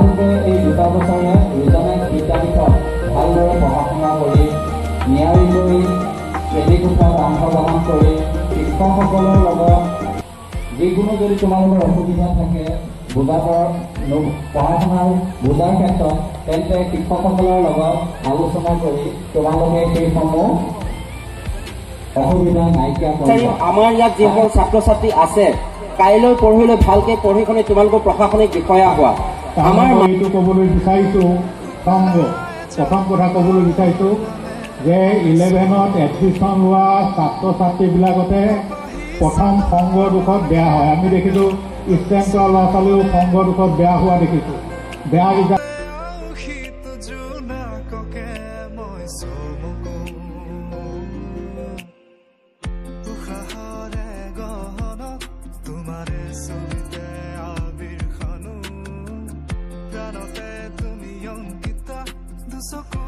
তোমালোকে এই 2 বছৰে দুজনে বিদ্যাপীঠত ভালদৰে পঢ়া শুনা কৰি নিয়াৰিকৈ শ্ৰেণীকোঠাত অংশগ্ৰহণ কৰি শিক্ষকসকলৰ লগত যিকোনো যদি তোমালোকৰ অসুবিধা থাকে পঢ়া শুনাৰ বুজাৰ ক্ষেত্ৰত তেন্তে শিক্ষকসকলৰ লগত আলোচনা কৰি তোমালোকে সেইসমূহ অসুবিধা নাইকিয়া কৰিবা। আমাৰ ইয়াত যিসকল ছাত্ৰ ছাত্ৰী আছে কাইলৈ পঢ়িলৈ ভালকৈ পঢ়ি শুনি তোমালোকৰ প্ৰশাসনিক বিষয়া হোৱা। আমাৰ এইটো ক'বলৈ বিচাৰিছোঁ প্ৰথম কথা ক'বলৈ বিচাৰিছোঁ যে 11ত এডমিশ্যন লোৱা ছাত্ৰ ছাত্ৰীবিলাকতে প্ৰথম সংগ দুখত বেয়া হয়। আমি দেখিছোঁ ষ্টেণ্ডৰ ল'ৰা ছোৱালীও সংগ দুখত বেয়া হোৱা দেখিছোঁ। বেয়া ৰিজাল্ট তুমি অংকিতা দুচকু